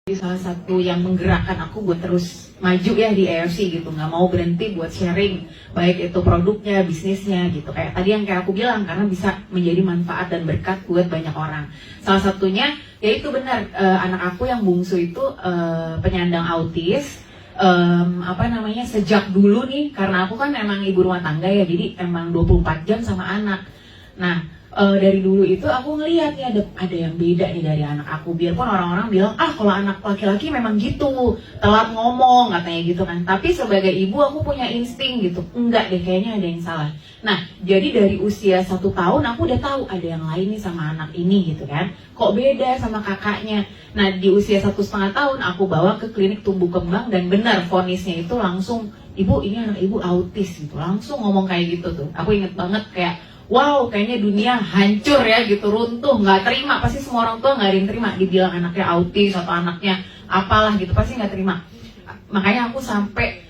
Salah satu yang menggerakkan aku buat terus maju ya di AFC gitu, nggak mau berhenti buat sharing baik itu produknya, bisnisnya gitu. Kayak tadi yang kayak aku bilang, karena bisa menjadi manfaat dan berkat buat banyak orang. Salah satunya ya itu benar, anak aku yang bungsu itu penyandang autis. Sejak dulu nih, karena aku kan emang ibu rumah tangga ya, jadi emang 24 jam sama anak. Nah, dari dulu itu aku ngelihat ya ada yang beda nih dari anak aku. Biarpun orang-orang bilang, kalau anak laki-laki memang gitu, telat ngomong katanya gitu kan. Tapi sebagai ibu aku punya insting gitu, enggak deh, kayaknya ada yang salah. Nah, jadi dari usia 1 tahun aku udah tahu ada yang lain nih sama anak ini gitu kan. Kok beda sama kakaknya. Nah, di usia 1,5 tahun aku bawa ke klinik tumbuh kembang, dan benar vonisnya itu langsung, ibu ini anak ibu autis gitu. Langsung ngomong kayak gitu tuh. Aku inget banget kayak, wow, kayaknya dunia hancur ya gitu, runtuh, nggak terima. Pasti semua orang tua nggak ada yang terima dibilang anaknya autis atau anaknya apalah gitu, pasti nggak terima. Makanya aku sampai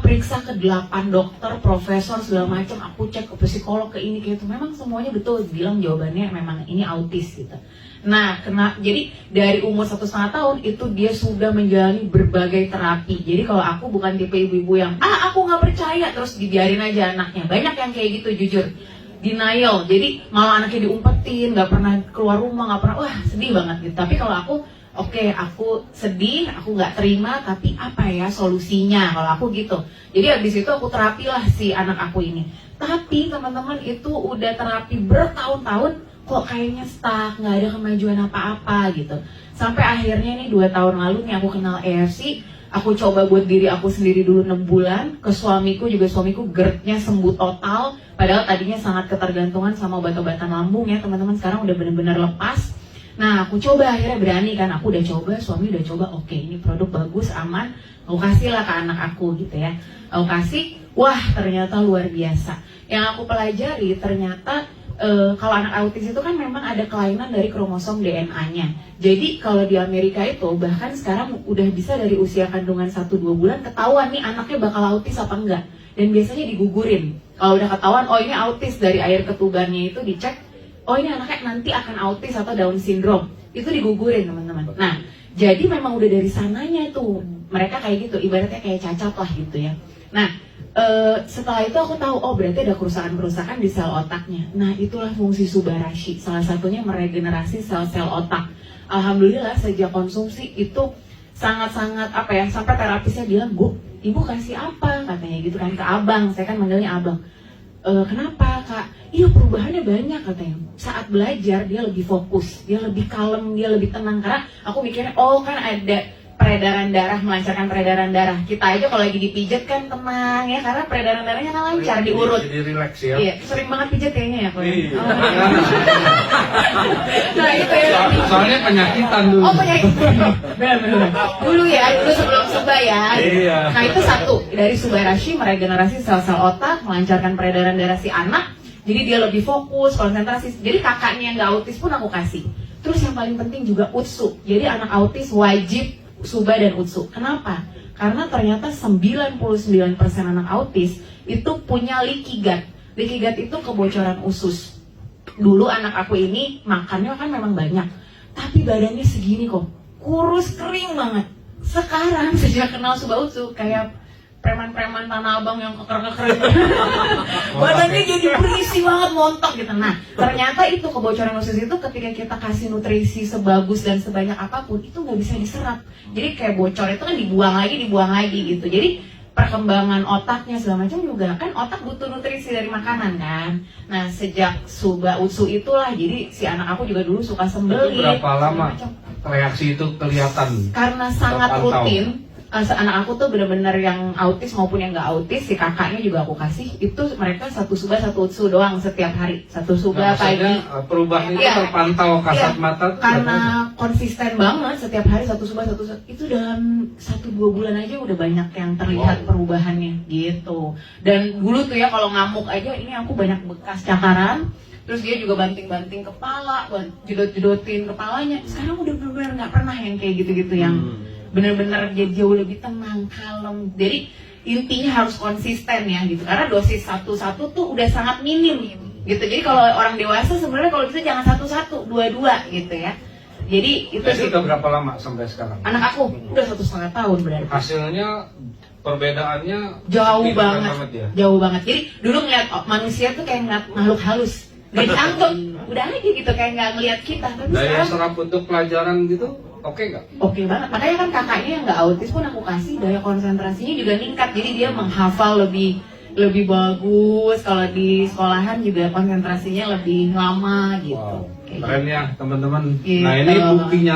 periksa ke 8 dokter, profesor segala macam. Aku cek ke psikolog, ke ini kayak itu, memang semuanya betul bilang jawabannya memang ini autis gitu. Nah, jadi dari umur 1,5 tahun itu dia sudah menjalani berbagai terapi. Jadi kalau aku bukan tipe ibu-ibu yang aku nggak percaya terus dibiarin aja anaknya. Banyak yang kayak gitu, jujur, denial. Jadi malah anaknya diumpetin, nggak pernah keluar rumah, nggak pernah, sedih banget gitu. Tapi kalau aku, aku sedih, aku nggak terima, tapi apa ya solusinya? Kalau aku gitu. Jadi abis itu aku terapilah si anak aku ini. Tapi teman-teman, itu udah terapi bertahun-tahun, kok kayaknya stuck, nggak ada kemajuan apa-apa gitu. Sampai akhirnya nih 2 tahun lalu nih aku kenal AFC. Aku coba buat diri aku sendiri dulu 6 bulan. Ke suamiku juga, suamiku GERD-nya sembuh total. Padahal tadinya sangat ketergantungan sama obat-obatan lambung ya teman-teman. Sekarang udah bener-bener lepas. Nah, aku coba, akhirnya berani kan. Aku udah coba, suami udah coba, oke, ini produk bagus, aman. Aku kasih lah ke anak aku gitu ya. Aku kasih, wah ternyata luar biasa. Yang aku pelajari ternyata kalau anak autis itu kan memang ada kelainan dari kromosom DNA-nya. Jadi kalau di Amerika itu bahkan sekarang udah bisa dari usia kandungan 1-2 bulan ketahuan nih anaknya bakal autis apa enggak. Dan biasanya digugurin. Kalau udah ketahuan, ini autis, dari air ketubannya itu dicek, ini anaknya nanti akan autis atau Down syndrome. Itu digugurin teman-teman. Nah, jadi memang udah dari sananya tuh mereka kayak gitu, ibaratnya kayak cacat lah gitu ya. Nah, setelah itu aku tahu, berarti ada kerusakan-kerusakan di sel otaknya. Nah, itulah fungsi Subarashi. Salah satunya meregenerasi sel-sel otak. Alhamdulillah sejak konsumsi itu sangat-sangat sampai terapisnya bilang, Bu, Ibu kasih apa? Katanya gitu kan ke abang, saya kan manggilnya abang. Kenapa Kak? Iya, perubahannya banyak katanya. Saat belajar dia lebih fokus, dia lebih kalem, dia lebih tenang. Karena aku mikirnya, kan ada peredaran darah, melancarkan peredaran darah. Kita aja kalau lagi dipijat kan tenang ya, karena peredaran darahnya kan lancar, diurut. Jadi relax ya. Iya, sering banget pijat kayaknya ya. Iya. Nah itu ya. Soalnya penyakitan dulu. Penyakitan. Benar. Dulu sebelum Suba ya. Iya. Nah itu satu, dari Subarashi meregenerasi sel-sel otak, melancarkan peredaran darah si anak. Jadi dia lebih fokus, konsentrasi. Jadi kakaknya yang nggak autis pun aku kasih. Terus yang paling penting juga Utsu. Jadi anak autis wajib Suba dan Utsu. Kenapa? Karena ternyata 99% anak autis itu punya leaky gut. Leaky gut itu kebocoran usus. Dulu anak aku ini makannya kan memang banyak, tapi badannya segini kok, kurus kering banget. Sekarang sejak kenal Suba Utsu kayak preman-preman Tanah Abang yang keker-keker. Badannya jadi berisi banget, montok gitu. Nah, ternyata itu kebocoran usus itu ketika kita kasih nutrisi sebagus dan sebanyak apapun, itu nggak bisa diserap. Jadi kayak bocor itu kan dibuang lagi gitu. Jadi perkembangan otaknya segala macam juga kan, otak butuh nutrisi dari makanan kan. Nah, sejak Suba Utsu itulah, jadi si anak aku juga dulu suka sembelit. Itu berapa lama reaksi itu kelihatan? Karena sangat rutin. Anak aku tuh benar-benar yang autis maupun yang nggak autis, si kakaknya juga aku kasih, itu mereka 1 Suba 1 Utsu doang setiap hari. 1 Suba pagi. Perubahan itu terpantau kasat mata. Karena konsisten banget setiap hari 1 Suba 1 Utsu. Itu dalam 1-2 bulan aja udah banyak yang terlihat perubahannya gitu. Dan dulu tuh ya kalau ngamuk aja, ini aku banyak bekas cakaran. Terus dia juga banting-banting kepala, jedot-jedotin kepalanya. Sekarang udah benar-benar nggak pernah yang kayak gitu-gitu yang benar-benar jadi jauh lebih tenang, kalem. Jadi intinya harus konsisten ya gitu. Karena dosis 1-1 tuh udah sangat minim gitu. Jadi kalau orang dewasa sebenarnya kalau bisa jangan 1-1, 2-2 gitu ya. Jadi itu Jadi sih. udah berapa lama sampai sekarang? Anak aku udah 1,5 tahun berarti. Hasilnya perbedaannya Jauh signifikan banget, ya? jauh banget. Jadi dulu ngeliat manusia tuh kayak ngeliat makhluk halus, gak dianggap, udah aja gitu kayak nggak ngeliat kita. Tapi Daya sekarang serap untuk pelajaran gitu, oke nggak? oke banget. Makanya kan kakaknya yang nggak autis pun aku kasih daya konsentrasinya juga meningkat. Jadi dia menghafal lebih bagus. Kalau di sekolahan juga konsentrasinya lebih lama gitu. Wow, Kayak keren ya teman-teman. Gitu. Nah ini buktinya.